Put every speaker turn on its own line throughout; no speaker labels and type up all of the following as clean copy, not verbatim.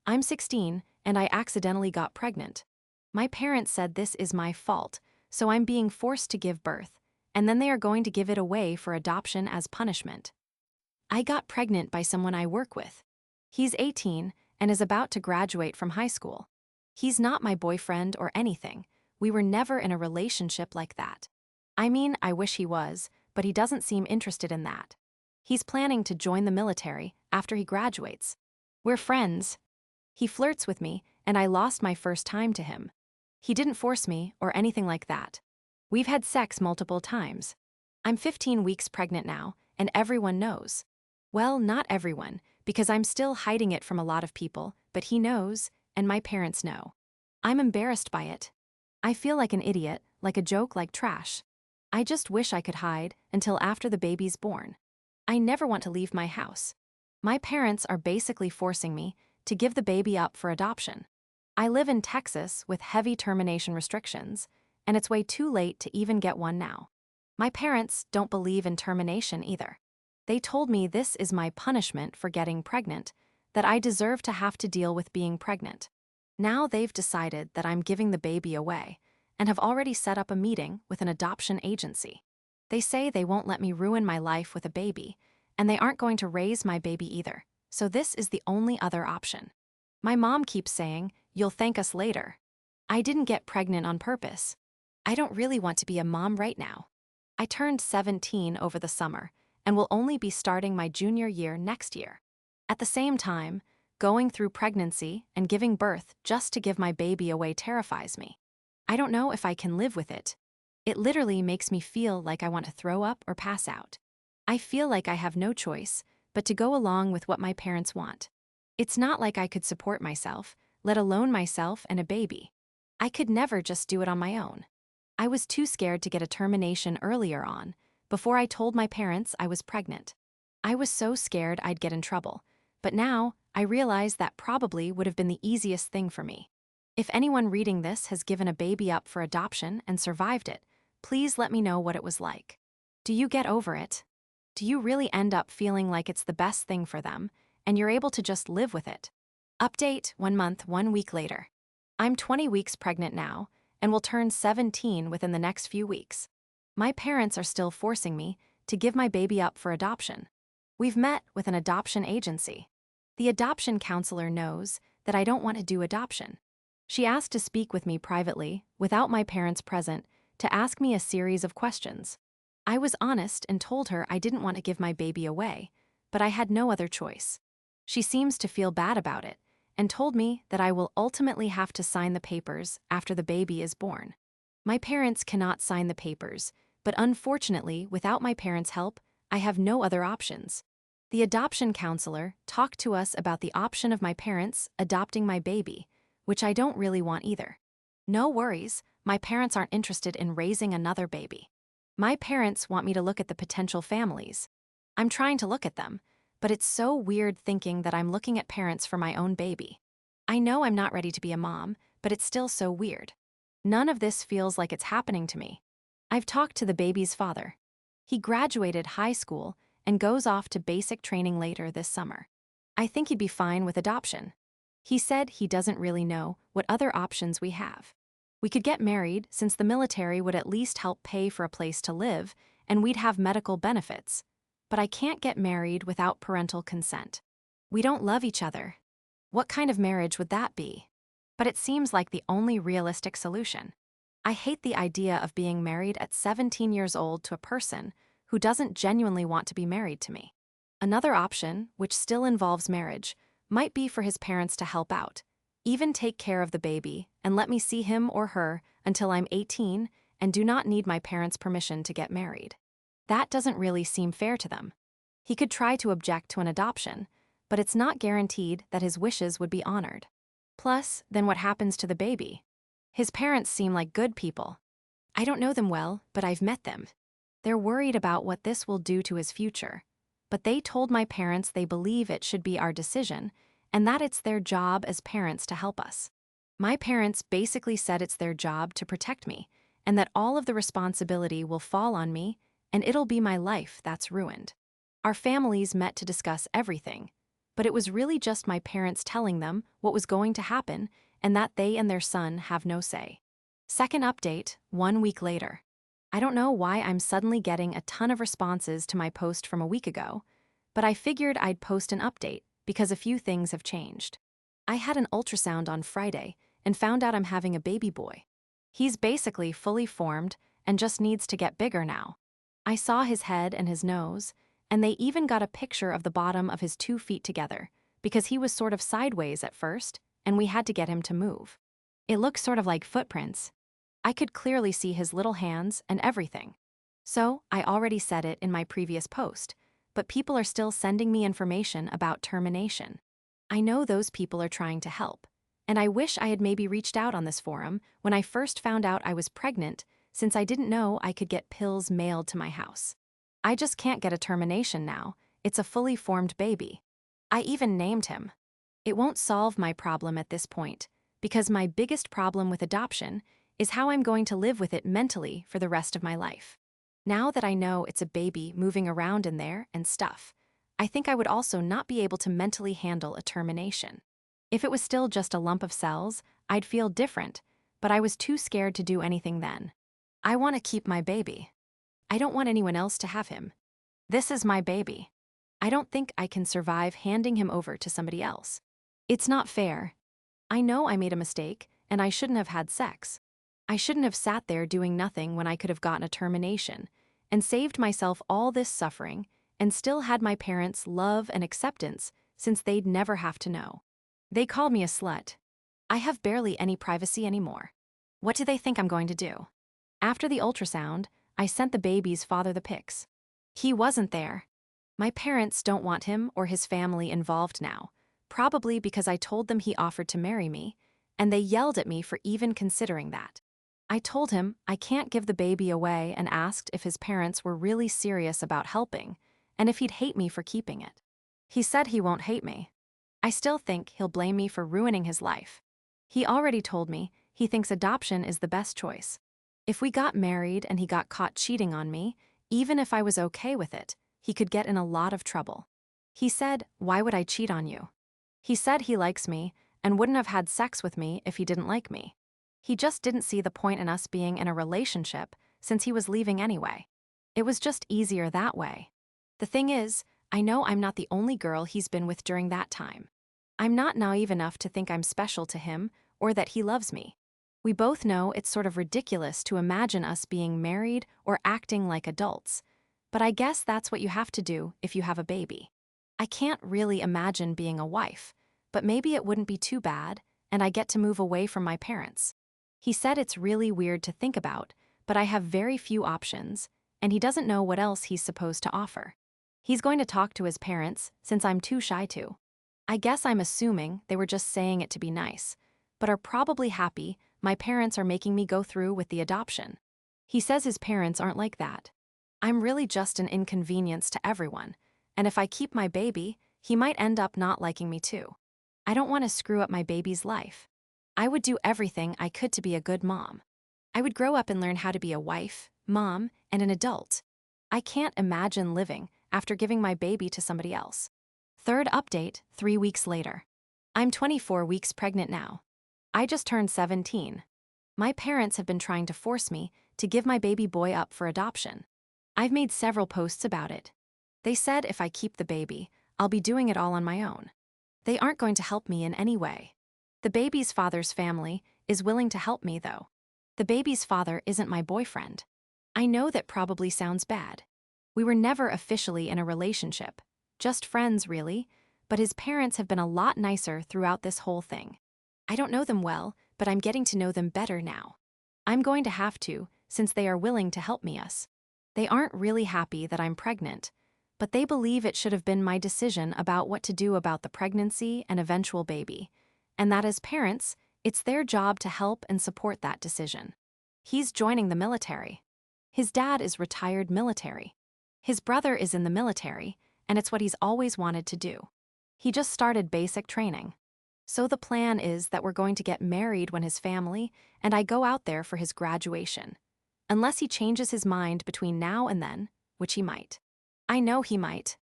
I'm 16, and I accidentally got pregnant. My parents said this is my fault, so I'm being forced to give birth, and then they are going to give it away for adoption as punishment. I got pregnant by someone I work with. He's 18 and is about to graduate from high school. He's not my boyfriend or anything. We were never in a relationship like that. I mean, I wish he was, but he doesn't seem interested in that. He's planning to join the military after he graduates. We're friends. He flirts with me, and I lost my first time to him. He didn't force me or anything like that. We've had sex multiple times. I'm 15 weeks pregnant now, and everyone knows. Well, not everyone, because I'm still hiding it from a lot of people, but he knows, and my parents know. I'm embarrassed by it. I feel like an idiot, like a joke, like trash. I just wish I could hide until after the baby's born. I never want to leave my house. My parents are basically forcing me to give the baby up for adoption. I live in Texas with heavy termination restrictions, and it's way too late to even get one now. My parents don't believe in termination either. They told me this is my punishment for getting pregnant, that I deserve to have to deal with being pregnant. Now they've decided that I'm giving the baby away, and have already set up a meeting with an adoption agency. They say they won't let me ruin my life with a baby, and they aren't going to raise my baby either, so this is the only other option. My mom keeps saying, "You'll thank us later." I didn't get pregnant on purpose. I don't really want to be a mom right now. I turned 17 over the summer, and will only be starting my junior year next year. At the same time, going through pregnancy and giving birth just to give my baby away terrifies me. I don't know if I can live with it. It literally makes me feel like I want to throw up or pass out. I feel like I have no choice but to go along with what my parents want. It's not like I could support myself, let alone myself and a baby. I could never just do it on my own. I was too scared to get a termination earlier on, before I told my parents I was pregnant. I was so scared I'd get in trouble, but now I realize that probably would have been the easiest thing for me. If anyone reading this has given a baby up for adoption and survived it, please let me know what it was like. Do you get over it? Do you really end up feeling like it's the best thing for them, and you're able to just live with it? Update 1 month, 1 week later. I'm 20 weeks pregnant now, and will turn 17 within the next few weeks. My parents are still forcing me to give my baby up for adoption. We've met with an adoption agency. The adoption counselor knows that I don't want to do adoption. She asked to speak with me privately, without my parents present, to ask me a series of questions. I was honest and told her I didn't want to give my baby away, but I had no other choice. She seems to feel bad about it, and told me that I will ultimately have to sign the papers after the baby is born. My parents cannot sign the papers, but unfortunately, without my parents' help, I have no other options. The adoption counselor talked to us about the option of my parents adopting my baby, which I don't really want either. No worries, my parents aren't interested in raising another baby. My parents want me to look at the potential families. I'm trying to look at them, but it's so weird thinking that I'm looking at parents for my own baby. I know I'm not ready to be a mom, but it's still so weird. None of this feels like it's happening to me. I've talked to the baby's father. He graduated high school and goes off to basic training later this summer. I think he'd be fine with adoption. He said he doesn't really know what other options we have. We could get married since the military would at least help pay for a place to live, and we'd have medical benefits. But I can't get married without parental consent. We don't love each other. What kind of marriage would that be? But it seems like the only realistic solution. I hate the idea of being married at 17 years old to a person who doesn't genuinely want to be married to me. Another option, which still involves marriage, might be for his parents to help out, even take care of the baby and let me see him or her until I'm 18 and do not need my parents' permission to get married. That doesn't really seem fair to them. He could try to object to an adoption, but it's not guaranteed that his wishes would be honored. Plus, then what happens to the baby? His parents seem like good people. I don't know them well, but I've met them. They're worried about what this will do to his future. But they told my parents they believe it should be our decision, and that it's their job as parents to help us. My parents basically said it's their job to protect me, and that all of the responsibility will fall on me, and it'll be my life that's ruined. Our families met to discuss everything, but it was really just my parents telling them what was going to happen and that they and their son have no say. Second update, 1 week later. I don't know why I'm suddenly getting a ton of responses to my post from a week ago, but I figured I'd post an update because a few things have changed. I had an ultrasound on Friday and found out I'm having a baby boy. He's basically fully formed and just needs to get bigger now. I saw his head and his nose, and they even got a picture of the bottom of his 2 feet together because he was sort of sideways at first, and we had to get him to move. It looks sort of like footprints. I could clearly see his little hands and everything. So, I already said it in my previous post, but people are still sending me information about termination. I know those people are trying to help, and I wish I had maybe reached out on this forum when I first found out I was pregnant, since I didn't know I could get pills mailed to my house. I just can't get a termination now. It's a fully formed baby. I even named him. It won't solve my problem at this point, because my biggest problem with adoption is how I'm going to live with it mentally for the rest of my life. Now that I know it's a baby moving around in there and stuff, I think I would also not be able to mentally handle a termination. If it was still just a lump of cells, I'd feel different, but I was too scared to do anything then. I want to keep my baby. I don't want anyone else to have him. This is my baby. I don't think I can survive handing him over to somebody else. It's not fair. I know I made a mistake, and I shouldn't have had sex. I shouldn't have sat there doing nothing when I could have gotten a termination, and saved myself all this suffering, and still had my parents' love and acceptance, since they'd never have to know. They called me a slut. I have barely any privacy anymore. What do they think I'm going to do? After the ultrasound, I sent the baby's father the pics. He wasn't there. My parents don't want him or his family involved now, probably because I told them he offered to marry me, and they yelled at me for even considering that. I told him I can't give the baby away and asked if his parents were really serious about helping, and if he'd hate me for keeping it. He said he won't hate me. I still think he'll blame me for ruining his life. He already told me he thinks adoption is the best choice. If we got married and he got caught cheating on me, even if I was okay with it, he could get in a lot of trouble. He said, "Why would I cheat on you?" He said he likes me and wouldn't have had sex with me if he didn't like me. He just didn't see the point in us being in a relationship since he was leaving anyway. It was just easier that way. The thing is, I know I'm not the only girl he's been with during that time. I'm not naive enough to think I'm special to him or that he loves me. We both know it's sort of ridiculous to imagine us being married or acting like adults, but I guess that's what you have to do if you have a baby. I can't really imagine being a wife, but maybe it wouldn't be too bad, and I get to move away from my parents. He said it's really weird to think about, but I have very few options, and he doesn't know what else he's supposed to offer. He's going to talk to his parents, since I'm too shy to. I guess I'm assuming they were just saying it to be nice, but are probably happy my parents are making me go through with the adoption. He says his parents aren't like that. I'm really just an inconvenience to everyone, and if I keep my baby, he might end up not liking me too. I don't want to screw up my baby's life. I would do everything I could to be a good mom. I would grow up and learn how to be a wife, mom, and an adult. I can't imagine living after giving my baby to somebody else. Third update, 3 weeks later. I'm 24 weeks pregnant now. I just turned 17. My parents have been trying to force me to give my baby boy up for adoption. I've made several posts about it. They said if I keep the baby, I'll be doing it all on my own. They aren't going to help me in any way. The baby's father's family is willing to help me, though. The baby's father isn't my boyfriend. I know that probably sounds bad. We were never officially in a relationship, just friends really, but his parents have been a lot nicer throughout this whole thing. I don't know them well, but I'm getting to know them better now. I'm going to have to, since they are willing to help me us. They aren't really happy that I'm pregnant, but they believe it should have been my decision about what to do about the pregnancy and eventual baby, and that as parents, it's their job to help and support that decision. He's joining the military. His dad is retired military. His brother is in the military, and it's what he's always wanted to do. He just started basic training. So the plan is that we're going to get married when his family and I go out there for his graduation. Unless he changes his mind between now and then, which he might. I know he might.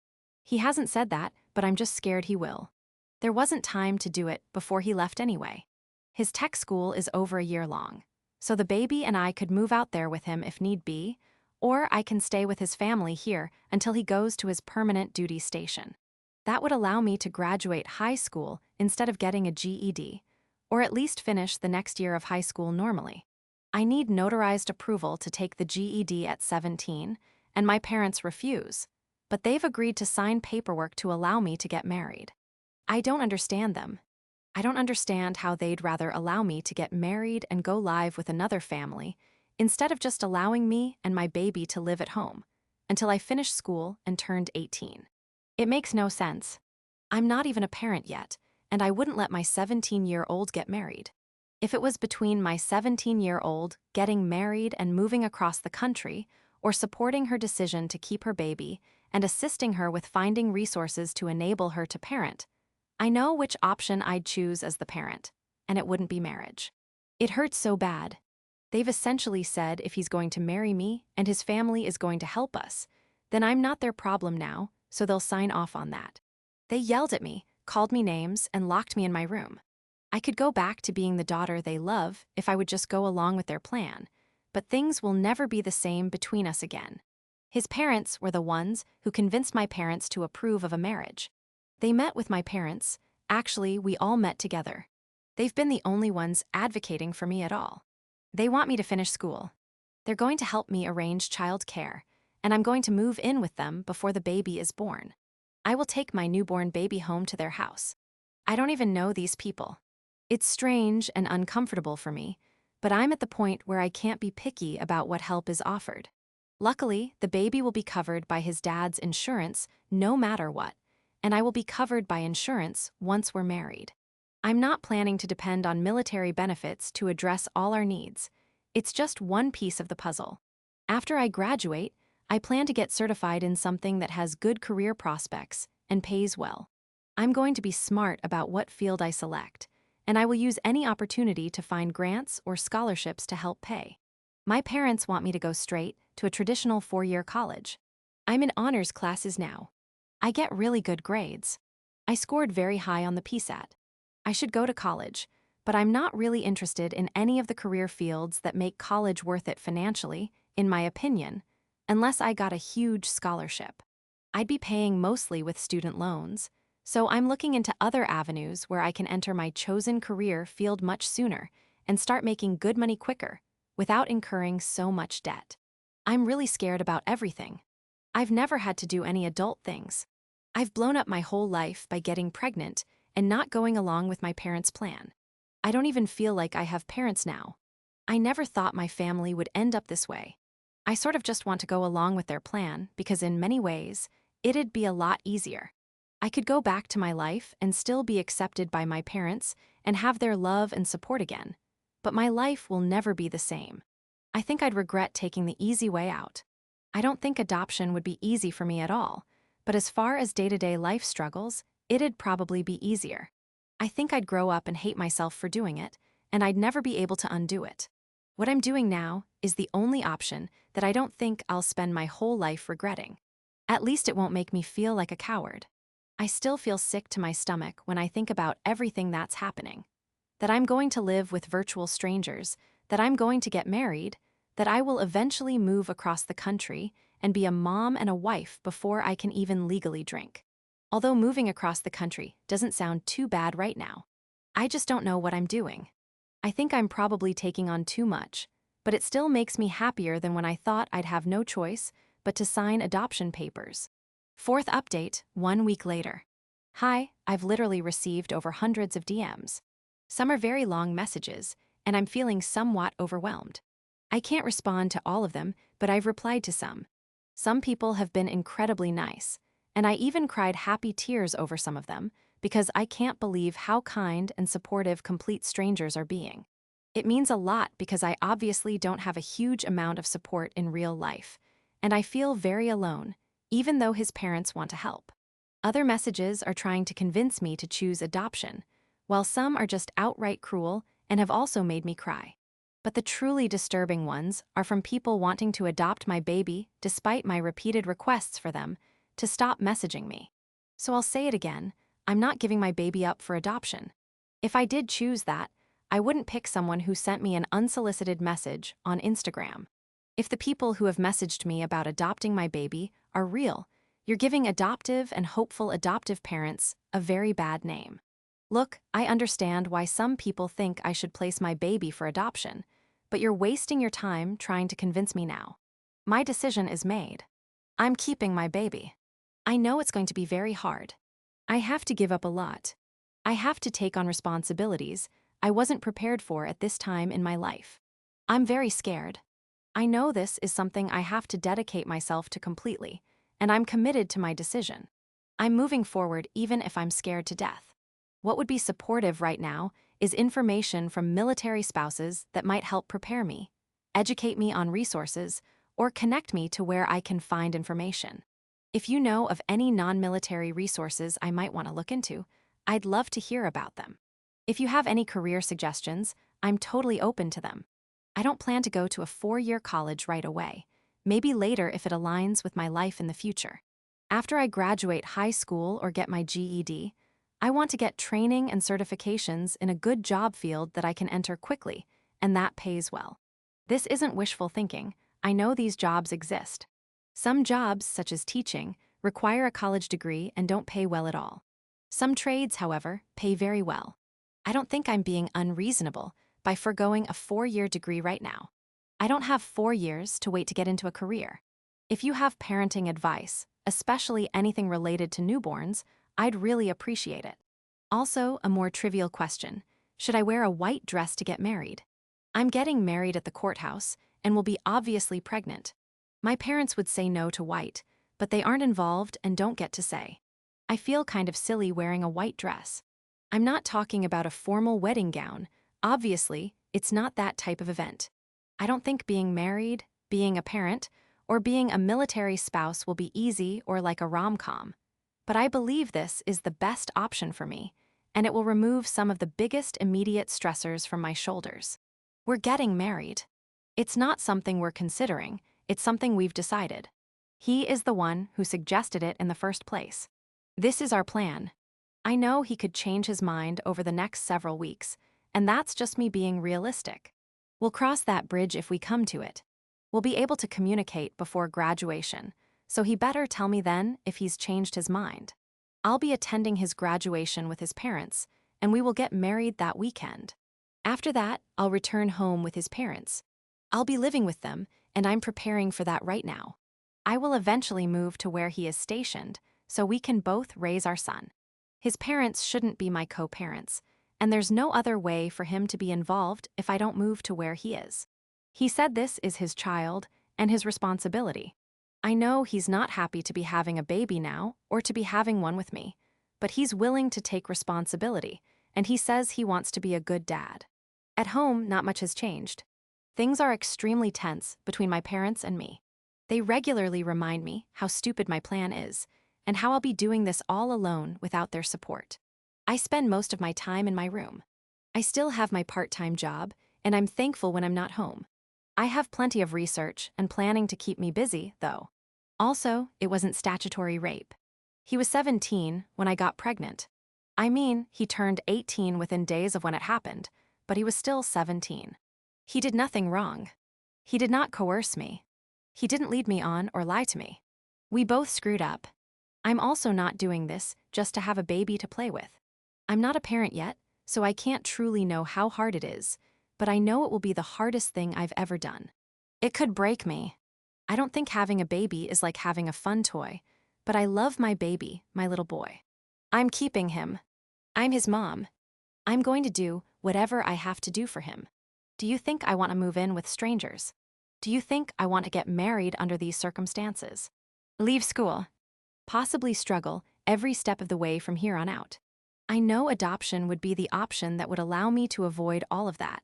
He hasn't said that, but I'm just scared he will. There wasn't time to do it before he left anyway. His tech school is over a year long, so the baby and I could move out there with him if need be, or I can stay with his family here until he goes to his permanent duty station. That would allow me to graduate high school instead of getting a GED, or at least finish the next year of high school normally. I need notarized approval to take the GED at 17, and my parents refuse, but they've agreed to sign paperwork to allow me to get married. I don't understand them. I don't understand how they'd rather allow me to get married and go live with another family instead of just allowing me and my baby to live at home until I finished school and turned 18. It makes no sense. I'm not even a parent yet, and I wouldn't let my 17-year-old get married. If it was between my 17-year-old getting married and moving across the country, or supporting her decision to keep her baby and assisting her with finding resources to enable her to parent, I know which option I'd choose as the parent, and it wouldn't be marriage. It hurts so bad. They've essentially said if he's going to marry me and his family is going to help us, then I'm not their problem now, so they'll sign off on that. They yelled at me, called me names, and locked me in my room. I could go back to being the daughter they love if I would just go along with their plan, but things will never be the same between us again. His parents were the ones who convinced my parents to approve of a marriage. They met with my parents. Actually, we all met together. They've been the only ones advocating for me at all. They want me to finish school. They're going to help me arrange child care, and I'm going to move in with them before the baby is born. I will take my newborn baby home to their house. I don't even know these people. It's strange and uncomfortable for me, but I'm at the point where I can't be picky about what help is offered. Luckily, the baby will be covered by his dad's insurance no matter what, and I will be covered by insurance once we're married. I'm not planning to depend on military benefits to address all our needs. It's just one piece of the puzzle. After I graduate, I plan to get certified in something that has good career prospects and pays well. I'm going to be smart about what field I select, and I will use any opportunity to find grants or scholarships to help pay. My parents want me to go straight to a traditional 4-year college. I'm in honors classes now. I get really good grades. I scored very high on the PSAT. I should go to college, but I'm not really interested in any of the career fields that make college worth it financially, in my opinion, unless I got a huge scholarship. I'd be paying mostly with student loans, so I'm looking into other avenues where I can enter my chosen career field much sooner and start making good money quicker, without incurring so much debt. I'm really scared about everything. I've never had to do any adult things. I've blown up my whole life by getting pregnant and not going along with my parents' plan. I don't even feel like I have parents now. I never thought my family would end up this way. I sort of just want to go along with their plan because in many ways, it'd be a lot easier. I could go back to my life and still be accepted by my parents and have their love and support again. But my life will never be the same. I think I'd regret taking the easy way out. I don't think adoption would be easy for me at all, but as far as day-to-day life struggles, it'd probably be easier. I think I'd grow up and hate myself for doing it, and I'd never be able to undo it. What I'm doing now is the only option that I don't think I'll spend my whole life regretting. At least it won't make me feel like a coward. I still feel sick to my stomach when I think about everything that's happening. That I'm going to live with virtual strangers, that I'm going to get married, that I will eventually move across the country and be a mom and a wife before I can even legally drink. Although moving across the country doesn't sound too bad right now. I just don't know what I'm doing. I think I'm probably taking on too much, but it still makes me happier than when I thought I'd have no choice but to sign adoption papers. Fourth update, 1 week later. Hi, I've literally received over hundreds of DMs. Some are very long messages, and I'm feeling somewhat overwhelmed. I can't respond to all of them, but I've replied to some. Some people have been incredibly nice, and I even cried happy tears over some of them because I can't believe how kind and supportive complete strangers are being. It means a lot because I obviously don't have a huge amount of support in real life, and I feel very alone, even though his parents want to help. Other messages are trying to convince me to choose adoption, while some are just outright cruel and have also made me cry. But the truly disturbing ones are from people wanting to adopt my baby despite my repeated requests for them to stop messaging me. So I'll say it again, I'm not giving my baby up for adoption. If I did choose that, I wouldn't pick someone who sent me an unsolicited message on Instagram. If the people who have messaged me about adopting my baby are real, you're giving adoptive and hopeful adoptive parents a very bad name. Look, I understand why some people think I should place my baby for adoption, but you're wasting your time trying to convince me now. My decision is made. I'm keeping my baby. I know it's going to be very hard. I have to give up a lot. I have to take on responsibilities I wasn't prepared for at this time in my life. I'm very scared. I know this is something I have to dedicate myself to completely, and I'm committed to my decision. I'm moving forward even if I'm scared to death. What would be supportive right now is information from military spouses that might help prepare me, educate me on resources, or connect me to where I can find information. If you know of any non-military resources I might want to look into, I'd love to hear about them. If you have any career suggestions, I'm totally open to them. I don't plan to go to a 4-year college right away, maybe later if it aligns with my life in the future. After I graduate high school or get my GED, I want to get training and certifications in a good job field that I can enter quickly, and that pays well. This isn't wishful thinking. I know these jobs exist. Some jobs, such as teaching, require a college degree and don't pay well at all. Some trades, however, pay very well. I don't think I'm being unreasonable by forgoing a 4-year degree right now. I don't have 4 years to wait to get into a career. If you have parenting advice, especially anything related to newborns, I'd really appreciate it. Also, a more trivial question. Should I wear a white dress to get married? I'm getting married at the courthouse and will be obviously pregnant. My parents would say no to white, but they aren't involved and don't get to say. I feel kind of silly wearing a white dress. I'm not talking about a formal wedding gown. Obviously, it's not that type of event. I don't think being married, being a parent, or being a military spouse will be easy or like a rom-com. But I believe this is the best option for me, and it will remove some of the biggest immediate stressors from my shoulders. We're getting married. It's not something we're considering, it's something we've decided. He is the one who suggested it in the first place. This is our plan. I know he could change his mind over the next several weeks, and that's just me being realistic. We'll cross that bridge if we come to it. We'll be able to communicate before graduation, so he better tell me then if he's changed his mind. I'll be attending his graduation with his parents, and we will get married that weekend. After that, I'll return home with his parents. I'll be living with them, and I'm preparing for that right now. I will eventually move to where he is stationed, so we can both raise our son. His parents shouldn't be my co-parents, and there's no other way for him to be involved if I don't move to where he is. He said this is his child and his responsibility. I know he's not happy to be having a baby now or to be having one with me, but he's willing to take responsibility, and he says he wants to be a good dad. At home, not much has changed. Things are extremely tense between my parents and me. They regularly remind me how stupid my plan is, and how I'll be doing this all alone without their support. I spend most of my time in my room. I still have my part-time job, and I'm thankful when I'm not home. I have plenty of research and planning to keep me busy, though. Also, it wasn't statutory rape. He was 17 when I got pregnant. I mean, he turned 18 within days of when it happened, but he was still 17. He did nothing wrong. He did not coerce me. He didn't lead me on or lie to me. We both screwed up. I'm also not doing this just to have a baby to play with. I'm not a parent yet, so I can't truly know how hard it is, but I know it will be the hardest thing I've ever done. It could break me. I don't think having a baby is like having a fun toy, but I love my baby, my little boy. I'm keeping him. I'm his mom. I'm going to do whatever I have to do for him. Do you think I want to move in with strangers? Do you think I want to get married under these circumstances? Leave school. Possibly struggle every step of the way from here on out. I know adoption would be the option that would allow me to avoid all of that,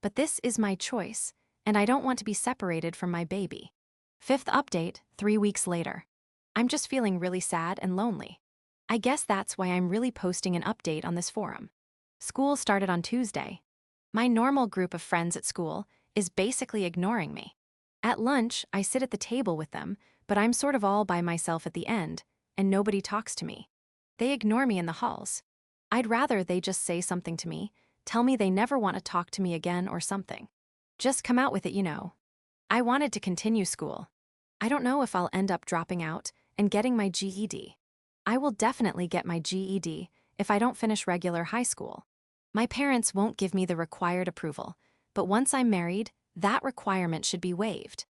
but this is my choice, and I don't want to be separated from my baby. Fifth update, 3 weeks later. I'm just feeling really sad and lonely. I guess that's why I'm really posting an update on this forum. School started on Tuesday. My normal group of friends at school is basically ignoring me. At lunch, I sit at the table with them, but I'm sort of all by myself at the end, and nobody talks to me. They ignore me in the halls. I'd rather they just say something to me, tell me they never want to talk to me again or something. Just come out with it. I wanted to continue school. I don't know if I'll end up dropping out and getting my GED. I will definitely get my GED if I don't finish regular high school. My parents won't give me the required approval, but once I'm married, that requirement should be waived.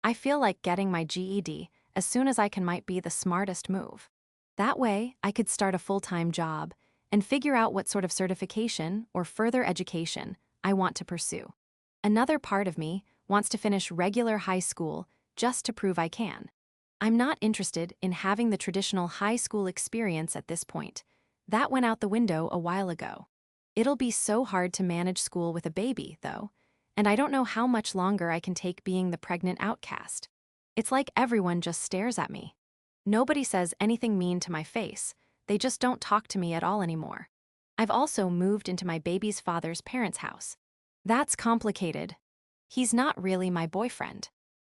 I feel like getting my GED as soon as I can might be the smartest move. That way, I could start a full-time job and figure out what sort of certification or further education I want to pursue. Another part of me wants to finish regular high school just to prove I can. I'm not interested in having the traditional high school experience at this point. That went out the window a while ago. It'll be so hard to manage school with a baby, though, and I don't know how much longer I can take being the pregnant outcast. It's like everyone just stares at me. Nobody says anything mean to my face, they just don't talk to me at all anymore. I've also moved into my baby's father's parents' house. That's complicated. He's not really my boyfriend.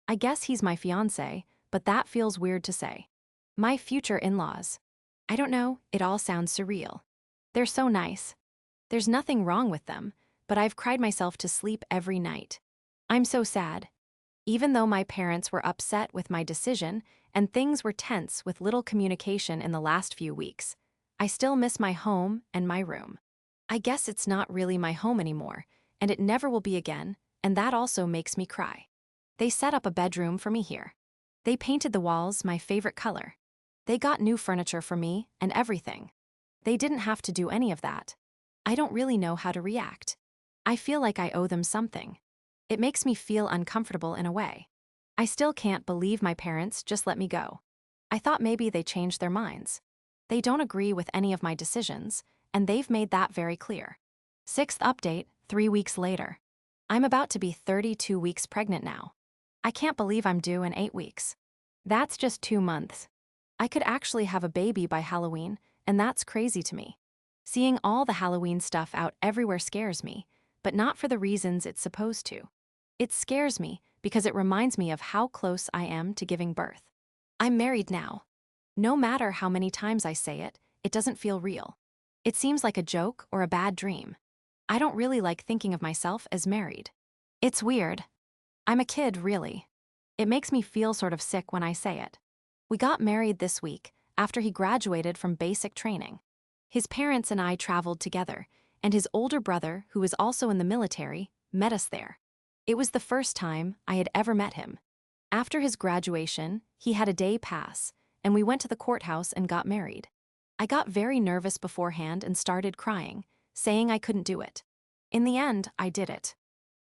I guess he's my fiancé, but that feels weird to say. My future in-laws. I don't know, it all sounds surreal. They're so nice. There's nothing wrong with them, but I've cried myself to sleep every night. I'm so sad. Even though my parents were upset with my decision and things were tense with little communication in the last few weeks, I still miss my home and my room. I guess it's not really my home anymore, and it never will be again, and that also makes me cry. They set up a bedroom for me here. They painted the walls my favorite color. They got new furniture for me and everything. They didn't have to do any of that. I don't really know how to react. I feel like I owe them something. It makes me feel uncomfortable in a way. I still can't believe my parents just let me go. I thought maybe they changed their minds. They don't agree with any of my decisions, and they've made that very clear. Sixth update, 3 weeks later. I'm about to be 32 weeks pregnant now. I can't believe I'm due in 8 weeks. That's just 2 months. I could actually have a baby by Halloween, and that's crazy to me. Seeing all the Halloween stuff out everywhere scares me, but not for the reasons it's supposed to. It scares me because it reminds me of how close I am to giving birth. I'm married now. No matter how many times I say it, it doesn't feel real. It seems like a joke or a bad dream. I don't really like thinking of myself as married. It's weird. I'm a kid, really. It makes me feel sort of sick when I say it. We got married this week after he graduated from basic training. His parents and I traveled together, and his older brother, who is also in the military, met us there. It was the first time I had ever met him. After his graduation, he had a day pass, and we went to the courthouse and got married. I got very nervous beforehand and started crying, saying I couldn't do it. In the end, I did it.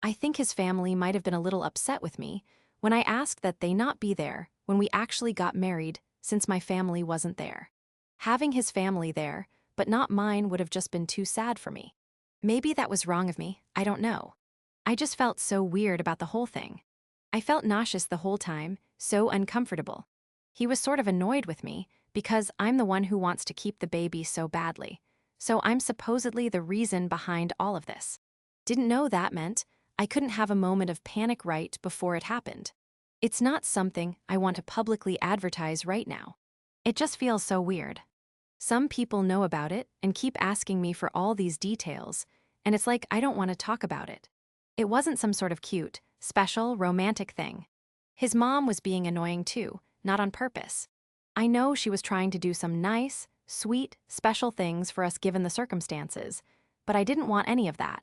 I think his family might have been a little upset with me when I asked that they not be there when we actually got married since my family wasn't there. Having his family there, but not mine, would have just been too sad for me. Maybe that was wrong of me, I don't know. I just felt so weird about the whole thing. I felt nauseous the whole time, so uncomfortable. He was sort of annoyed with me because I'm the one who wants to keep the baby so badly, so I'm supposedly the reason behind all of this. Didn't know that meant I couldn't have a moment of panic right before it happened. It's not something I want to publicly advertise right now. It just feels so weird. Some people know about it and keep asking me for all these details, and it's like I don't want to talk about it. It wasn't some sort of cute, special, romantic thing. His mom was being annoying too, not on purpose. I know she was trying to do some nice, sweet, special things for us given the circumstances, but I didn't want any of that.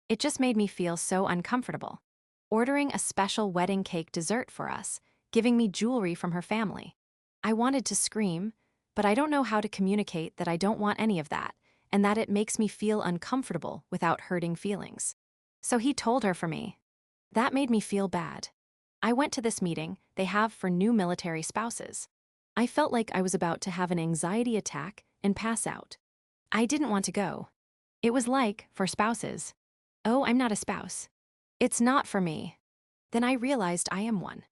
It just made me feel so uncomfortable. Ordering a special wedding cake dessert for us, giving me jewelry from her family. I wanted to scream, but I don't know how to communicate that I don't want any of that, and that it makes me feel uncomfortable without hurting feelings. So he told her for me. That made me feel bad. I went to this meeting they have for new military spouses. I felt like I was about to have an anxiety attack and pass out. I didn't want to go. It was like, for spouses. Oh, I'm not a spouse. It's not for me. Then I realized I am one.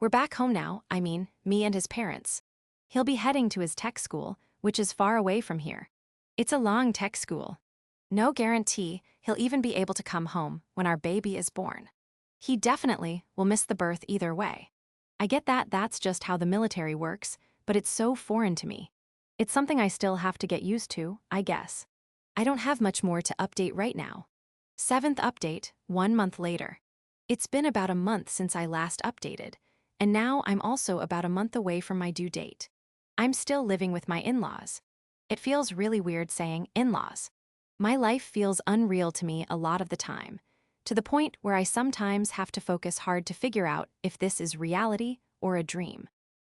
We're back home now, I mean, me and his parents. He'll be heading to his tech school, which is far away from here. It's a long tech school. No guarantee he'll even be able to come home when our baby is born. He definitely will miss the birth either way. I get that that's just how the military works, but it's so foreign to me. It's something I still have to get used to, I guess. I don't have much more to update right now. Seventh update, 1 month later. It's been about a month since I last updated, and now I'm also about a month away from my due date. I'm still living with my in-laws. It feels really weird saying in-laws. My life feels unreal to me a lot of the time, to the point where I sometimes have to focus hard to figure out if this is reality or a dream.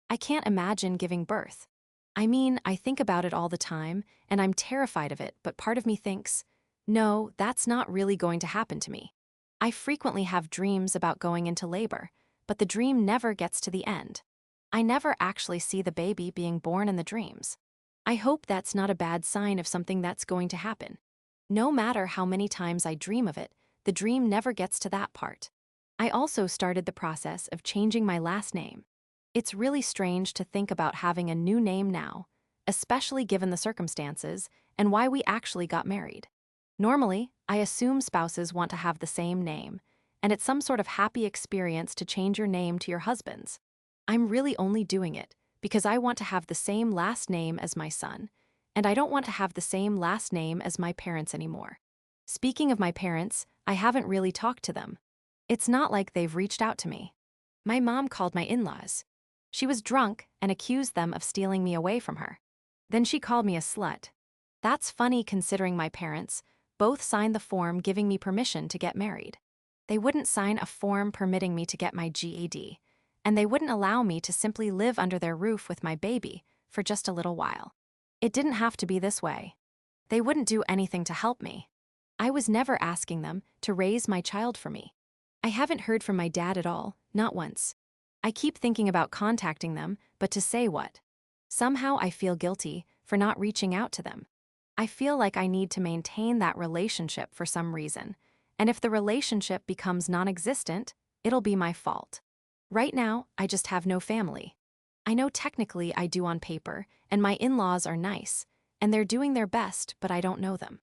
I can't imagine giving birth. I mean, I think about it all the time, and I'm terrified of it, but part of me thinks, no, that's not really going to happen to me. I frequently have dreams about going into labor, but the dream never gets to the end. I never actually see the baby being born in the dreams. I hope that's not a bad sign of something that's going to happen. No matter how many times I dream of it, the dream never gets to that part. I also started the process of changing my last name. It's really strange to think about having a new name now, especially given the circumstances and why we actually got married. Normally, I assume spouses want to have the same name, and it's some sort of happy experience to change your name to your husband's. I'm really only doing it because I want to have the same last name as my son, and I don't want to have the same last name as my parents anymore. Speaking of my parents, I haven't really talked to them. It's not like they've reached out to me. My mom called my in-laws. She was drunk and accused them of stealing me away from her. Then she called me a slut. That's funny considering my parents both signed the form giving me permission to get married. They wouldn't sign a form permitting me to get my GED, and they wouldn't allow me to simply live under their roof with my baby for just a little while. It didn't have to be this way. They wouldn't do anything to help me. I was never asking them to raise my child for me. I haven't heard from my dad at all, not once. I keep thinking about contacting them, but to say what? Somehow I feel guilty for not reaching out to them. I feel like I need to maintain that relationship for some reason, and if the relationship becomes non-existent, it'll be my fault. Right now, I just have no family. I know technically I do on paper, and my in-laws are nice, and they're doing their best, but I don't know them.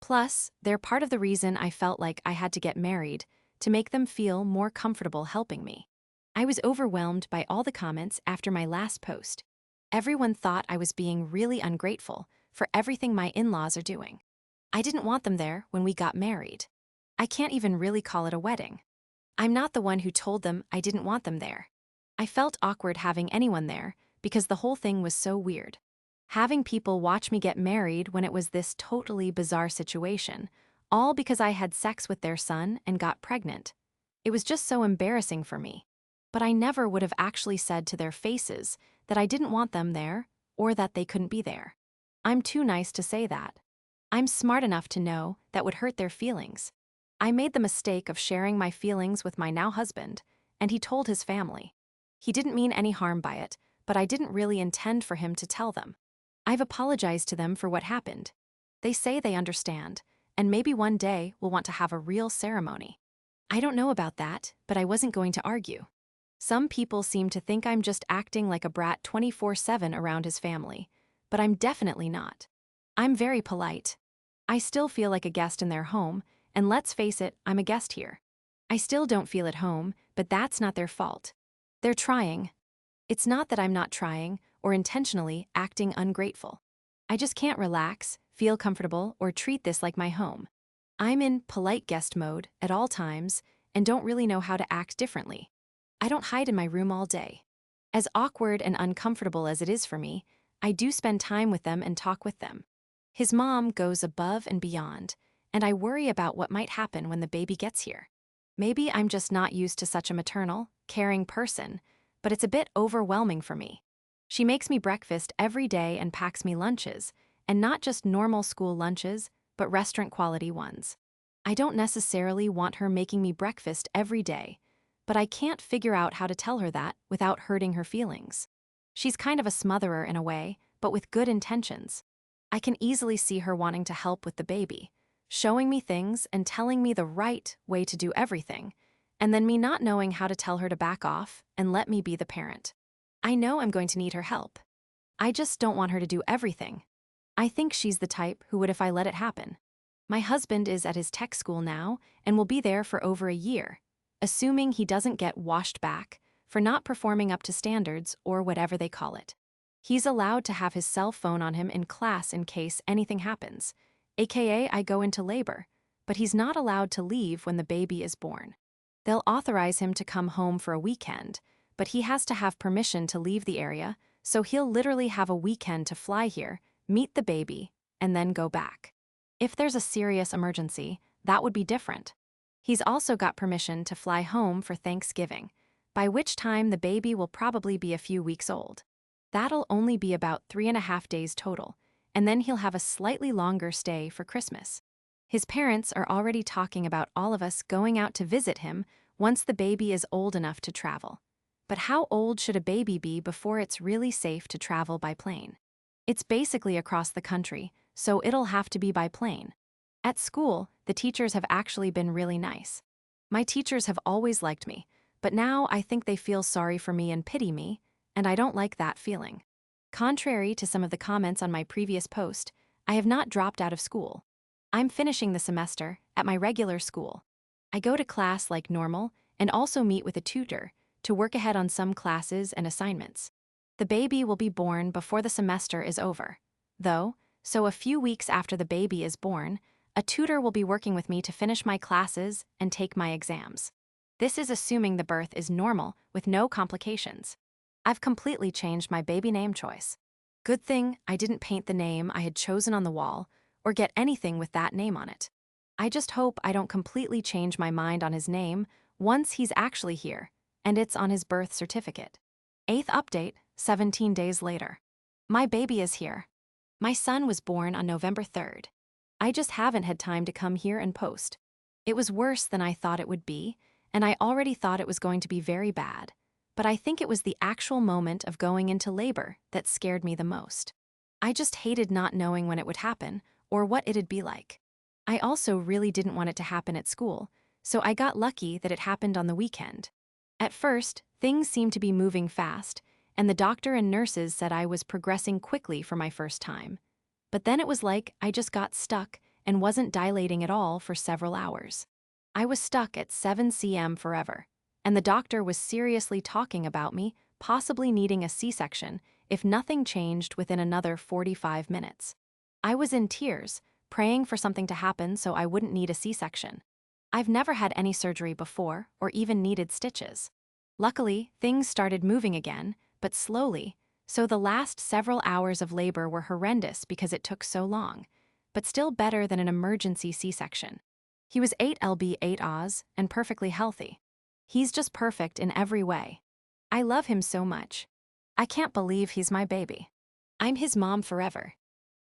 Plus, they're part of the reason I felt like I had to get married, to make them feel more comfortable helping me. I was overwhelmed by all the comments after my last post. Everyone thought I was being really ungrateful for everything my in-laws are doing. I didn't want them there when we got married. I can't even really call it a wedding. I'm not the one who told them I didn't want them there. I felt awkward having anyone there because the whole thing was so weird. Having people watch me get married when it was this totally bizarre situation, all because I had sex with their son and got pregnant. It was just so embarrassing for me. But I never would have actually said to their faces that I didn't want them there or that they couldn't be there. I'm too nice to say that. I'm smart enough to know that would hurt their feelings. I made the mistake of sharing my feelings with my now husband, and he told his family. He didn't mean any harm by it, but I didn't really intend for him to tell them. I've apologized to them for what happened. They say they understand, and maybe one day we'll want to have a real ceremony. I don't know about that, but I wasn't going to argue. Some people seem to think I'm just acting like a brat 24/7 around his family, but I'm definitely not. I'm very polite. I still feel like a guest in their home, and let's face it, I'm a guest here. I still don't feel at home, but that's not their fault. They're trying. It's not that I'm not trying or intentionally acting ungrateful. I just can't relax, feel comfortable, or treat this like my home. I'm in polite guest mode at all times and don't really know how to act differently. I don't hide in my room all day. As awkward and uncomfortable as it is for me, I do spend time with them and talk with them. His mom goes above and beyond, and I worry about what might happen when the baby gets here. Maybe I'm just not used to such a maternal, caring person, but it's a bit overwhelming for me. She makes me breakfast every day and packs me lunches, and not just normal school lunches, but restaurant-quality ones. I don't necessarily want her making me breakfast every day, but I can't figure out how to tell her that without hurting her feelings. She's kind of a smotherer in a way, but with good intentions. I can easily see her wanting to help with the baby, showing me things and telling me the right way to do everything, and then me not knowing how to tell her to back off and let me be the parent. I know I'm going to need her help. I just don't want her to do everything. I think she's the type who would if I let it happen. My husband is at his tech school now and will be there for over a year, assuming he doesn't get washed back for not performing up to standards or whatever they call it. He's allowed to have his cell phone on him in class in case anything happens, aka I go into labor, but he's not allowed to leave when the baby is born. They'll authorize him to come home for a weekend, but he has to have permission to leave the area, so he'll literally have a weekend to fly here, meet the baby, and then go back. If there's a serious emergency, that would be different. He's also got permission to fly home for Thanksgiving, by which time the baby will probably be a few weeks old. That'll only be about 3.5 days total, and then he'll have a slightly longer stay for Christmas. His parents are already talking about all of us going out to visit him once the baby is old enough to travel. But how old should a baby be before it's really safe to travel by plane? It's basically across the country, so it'll have to be by plane. At school, the teachers have actually been really nice. My teachers have always liked me, but now I think they feel sorry for me and pity me, and I don't like that feeling. Contrary to some of the comments on my previous post, I have not dropped out of school. I'm finishing the semester at my regular school. I go to class like normal and also meet with a tutor to work ahead on some classes and assignments. The baby will be born before the semester is over, though, so a few weeks after the baby is born, a tutor will be working with me to finish my classes and take my exams. This is assuming the birth is normal with no complications. I've completely changed my baby name choice. Good thing I didn't paint the name I had chosen on the wall or get anything with that name on it. I just hope I don't completely change my mind on his name once he's actually here, and it's on his birth certificate. 8th update, 17 days later. My baby is here. My son was born on November 3rd. I just haven't had time to come here and post. It was worse than I thought it would be, and I already thought it was going to be very bad. But I think it was the actual moment of going into labor that scared me the most. I just hated not knowing when it would happen or what it'd be like. I also really didn't want it to happen at school, so I got lucky that it happened on the weekend. At first, things seemed to be moving fast, and the doctor and nurses said I was progressing quickly for my first time. But then it was like I just got stuck and wasn't dilating at all for several hours. I was stuck at 7 cm forever, and the doctor was seriously talking about me possibly needing a C-section if nothing changed within another 45 minutes. I was in tears, praying for something to happen so I wouldn't need a C-section. I've never had any surgery before or even needed stitches. Luckily, things started moving again, but slowly, so the last several hours of labor were horrendous because it took so long, but still better than an emergency C-section. He was 8 lb 8 Oz and perfectly healthy. He's just perfect in every way. I love him so much. I can't believe he's my baby. I'm his mom forever.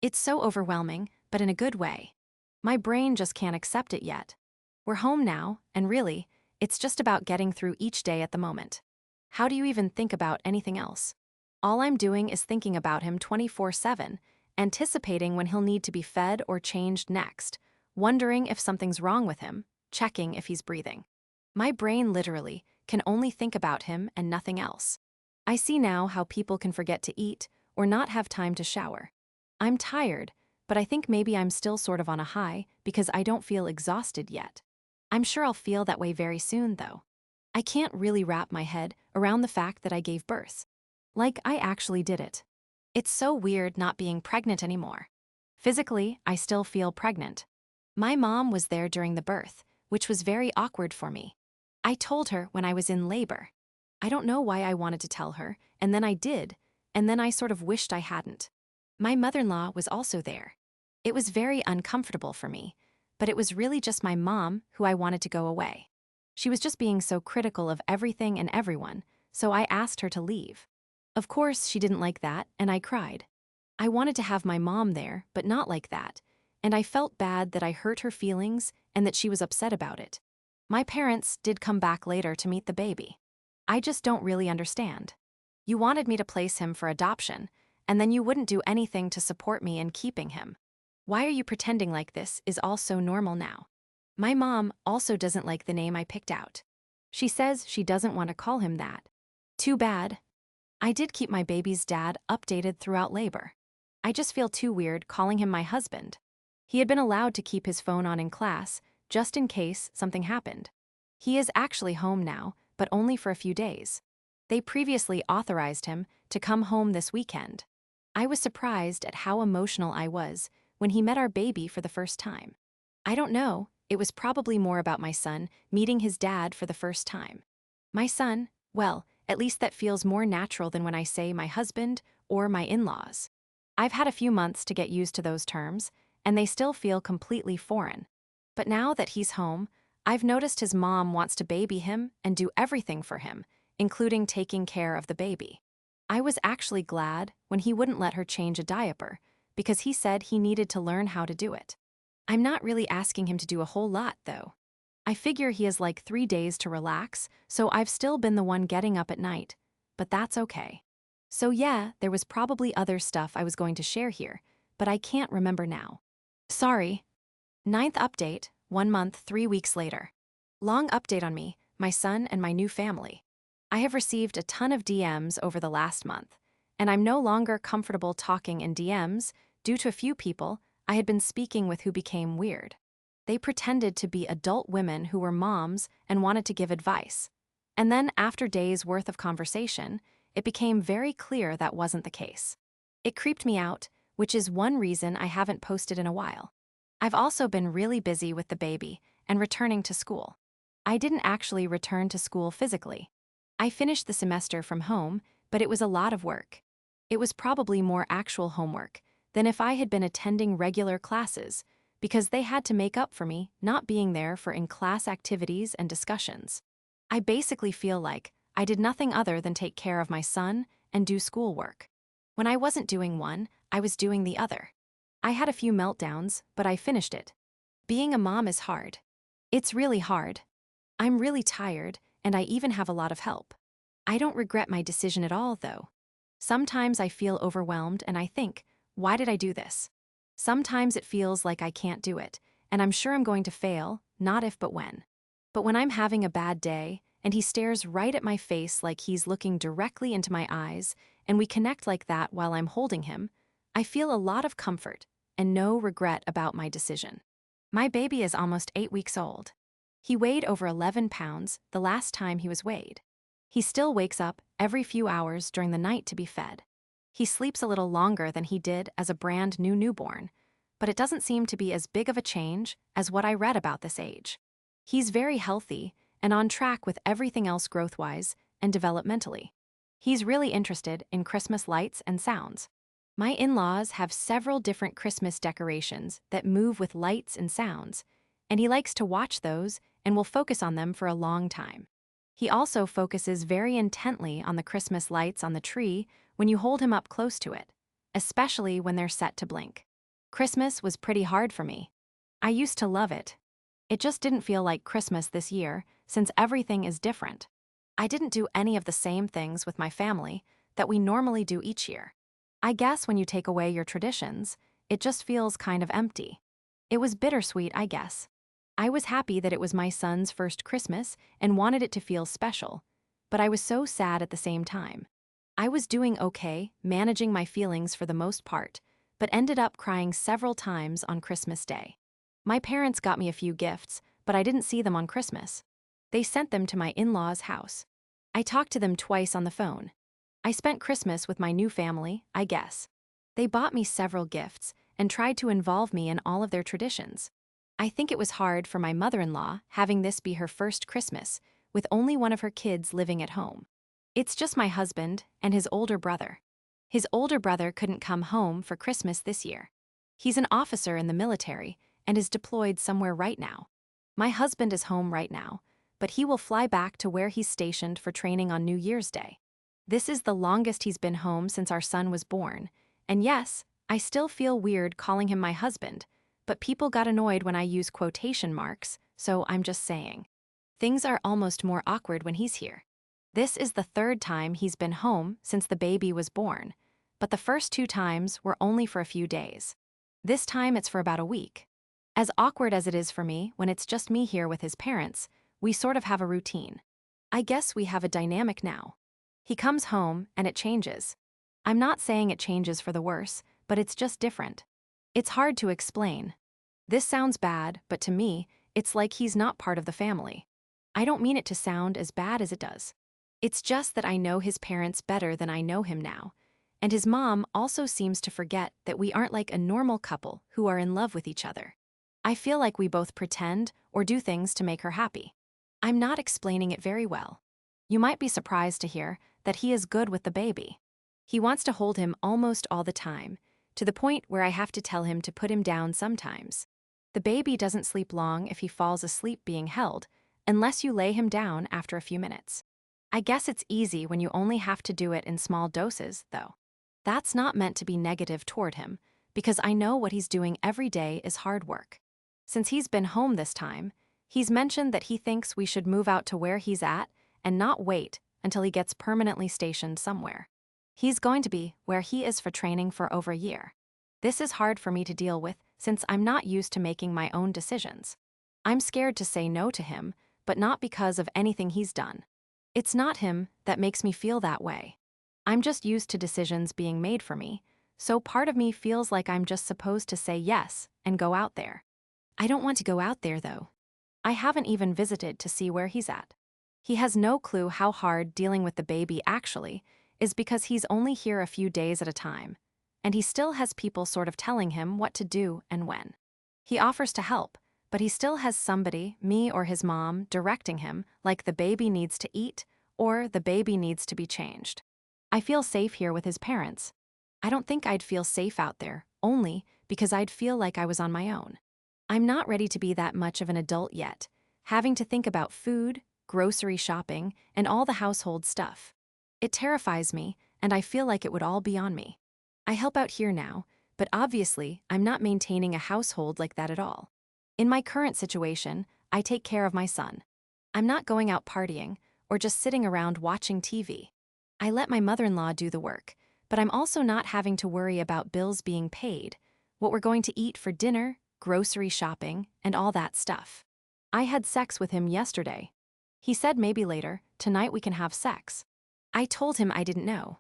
It's so overwhelming, but in a good way. My brain just can't accept it yet. We're home now, and really, it's just about getting through each day at the moment. How do you even think about anything else? All I'm doing is thinking about him 24/7, anticipating when he'll need to be fed or changed next, wondering if something's wrong with him, checking if he's breathing. My brain literally can only think about him and nothing else. I see now how people can forget to eat or not have time to shower. I'm tired, but I think maybe I'm still sort of on a high because I don't feel exhausted yet. I'm sure I'll feel that way very soon, though. I can't really wrap my head around the fact that I gave birth. Like I actually did it. It's so weird not being pregnant anymore. Physically, I still feel pregnant. My mom was there during the birth, which was very awkward for me. I told her when I was in labor. I don't know why I wanted to tell her, and then I did, and then I sort of wished I hadn't. My mother-in-law was also there. It was very uncomfortable for me, but it was really just my mom who I wanted to go away. She was just being so critical of everything and everyone, so I asked her to leave. Of course, she didn't like that, and I cried. I wanted to have my mom there, but not like that, and I felt bad that I hurt her feelings and that she was upset about it. My parents did come back later to meet the baby. I just don't really understand. You wanted me to place him for adoption, and then you wouldn't do anything to support me in keeping him. Why are you pretending like this is all so normal now? My mom also doesn't like the name I picked out. She says she doesn't want to call him that. Too bad. I did keep my baby's dad updated throughout labor. I just feel too weird calling him my husband. He had been allowed to keep his phone on in class, just in case something happened. He is actually home now, but only for a few days. They previously authorized him to come home this weekend. I was surprised at how emotional I was when he met our baby for the first time. I don't know, it was probably more about my son meeting his dad for the first time. My son, well, at least that feels more natural than when I say my husband or my in-laws. I've had a few months to get used to those terms, and they still feel completely foreign. But now that he's home, I've noticed his mom wants to baby him and do everything for him, including taking care of the baby. I was actually glad when he wouldn't let her change a diaper, because he said he needed to learn how to do it. I'm not really asking him to do a whole lot, though. I figure he has like 3 days to relax, so I've still been the one getting up at night. But that's okay. So yeah, there was probably other stuff I was going to share here, but I can't remember now. Sorry. Ninth update, 1 month, 3 weeks later. Long update on me, my son, and my new family. I have received a ton of DMs over the last month, and I'm no longer comfortable talking in DMs due to a few people I had been speaking with who became weird. They pretended to be adult women who were moms and wanted to give advice. And then, after days' worth of conversation, it became very clear that wasn't the case. It creeped me out, which is one reason I haven't posted in a while. I've also been really busy with the baby and returning to school. I didn't actually return to school physically. I finished the semester from home, but it was a lot of work. It was probably more actual homework than if I had been attending regular classes, because they had to make up for me not being there for in-class activities and discussions. I basically feel like I did nothing other than take care of my son and do schoolwork. When I wasn't doing one, I was doing the other. I had a few meltdowns, but I finished it. Being a mom is hard. It's really hard. I'm really tired, and I even have a lot of help. I don't regret my decision at all, though. Sometimes I feel overwhelmed and I think, why did I do this? Sometimes it feels like I can't do it, and I'm sure I'm going to fail, not if but when. But when I'm having a bad day, and he stares right at my face like he's looking directly into my eyes, and we connect like that while I'm holding him, I feel a lot of comfort and no regret about my decision. My baby is almost 8 weeks old. He weighed over 11 pounds the last time he was weighed. He still wakes up every few hours during the night to be fed. He sleeps a little longer than he did as a brand new newborn, but it doesn't seem to be as big of a change as what I read about this age. He's very healthy and on track with everything else growth-wise and developmentally. He's really interested in Christmas lights and sounds. My in-laws have several different Christmas decorations that move with lights and sounds, and he likes to watch those and will focus on them for a long time. He also focuses very intently on the Christmas lights on the tree when you hold him up close to it, especially when they're set to blink. Christmas was pretty hard for me. I used to love it. It just didn't feel like Christmas this year since everything is different. I didn't do any of the same things with my family that we normally do each year. I guess when you take away your traditions, it just feels kind of empty. It was bittersweet, I guess. I was happy that it was my son's first Christmas and wanted it to feel special, but I was so sad at the same time. I was doing okay, managing my feelings for the most part, but ended up crying several times on Christmas Day. My parents got me a few gifts, but I didn't see them on Christmas. They sent them to my in-laws' house. I talked to them twice on the phone. I spent Christmas with my new family, I guess. They bought me several gifts and tried to involve me in all of their traditions. I think it was hard for my mother-in-law having this be her first Christmas, with only one of her kids living at home. It's just my husband and his older brother. His older brother couldn't come home for Christmas this year. He's an officer in the military and is deployed somewhere right now. My husband is home right now, but he will fly back to where he's stationed for training on New Year's Day. This is the longest he's been home since our son was born, and yes, I still feel weird calling him my husband, but people got annoyed when I use quotation marks, so I'm just saying. Things are almost more awkward when he's here. This is the third time he's been home since the baby was born, but the first 2 times were only for a few days. This time it's for about a week. As awkward as it is for me when it's just me here with his parents, we sort of have a routine. I guess we have a dynamic now. He comes home and it changes. I'm not saying it changes for the worse, but it's just different. It's hard to explain. This sounds bad, but to me, it's like he's not part of the family. I don't mean it to sound as bad as it does. It's just that I know his parents better than I know him now. And his mom also seems to forget that we aren't like a normal couple who are in love with each other. I feel like we both pretend or do things to make her happy. I'm not explaining it very well. You might be surprised to hear that he is good with the baby. He wants to hold him almost all the time, to the point where I have to tell him to put him down sometimes. The baby doesn't sleep long if he falls asleep being held, unless you lay him down after a few minutes. I guess it's easy when you only have to do it in small doses, though. That's not meant to be negative toward him, because I know what he's doing every day is hard work. Since he's been home this time, he's mentioned that he thinks we should move out to where he's at and not wait until he gets permanently stationed somewhere. He's going to be where he is for training for over a year. This is hard for me to deal with since I'm not used to making my own decisions. I'm scared to say no to him, but not because of anything he's done. It's not him that makes me feel that way. I'm just used to decisions being made for me, so part of me feels like I'm just supposed to say yes and go out there. I don't want to go out there, though. I haven't even visited to see where he's at. He has no clue how hard dealing with the baby actually is because he's only here a few days at a time, and he still has people sort of telling him what to do and when. He offers to help, but he still has somebody, me or his mom, directing him like the baby needs to eat or the baby needs to be changed. I feel safe here with his parents. I don't think I'd feel safe out there, only because I'd feel like I was on my own. I'm not ready to be that much of an adult yet, having to think about food, grocery shopping, and all the household stuff. It terrifies me, and I feel like it would all be on me. I help out here now, but obviously I'm not maintaining a household like that at all. In my current situation, I take care of my son. I'm not going out partying or just sitting around watching TV. I let my mother-in-law do the work, but I'm also not having to worry about bills being paid, what we're going to eat for dinner, grocery shopping, and all that stuff. I had sex with him yesterday. He said maybe later, tonight we can have sex. I told him I didn't know.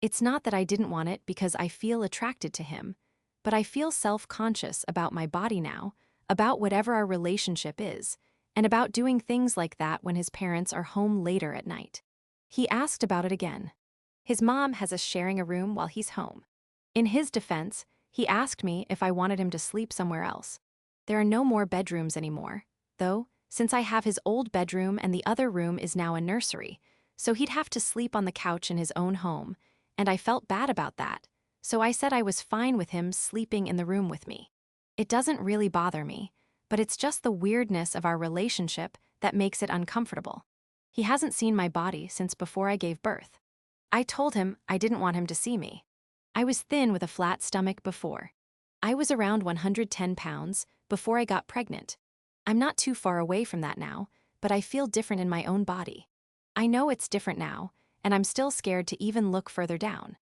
It's not that I didn't want it because I feel attracted to him, but I feel self-conscious about my body now, about whatever our relationship is, and about doing things like that when his parents are home later at night. He asked about it again. His mom has us sharing a room while he's home. In his defense, he asked me if I wanted him to sleep somewhere else. There are no more bedrooms anymore, though, since I have his old bedroom and the other room is now a nursery, so he'd have to sleep on the couch in his own home, and I felt bad about that, so I said I was fine with him sleeping in the room with me. It doesn't really bother me, but it's just the weirdness of our relationship that makes it uncomfortable. He hasn't seen my body since before I gave birth. I told him I didn't want him to see me. I was thin with a flat stomach before. I was around 110 pounds before I got pregnant. I'm not too far away from that now, but I feel different in my own body. I know it's different now, and I'm still scared to even look further down.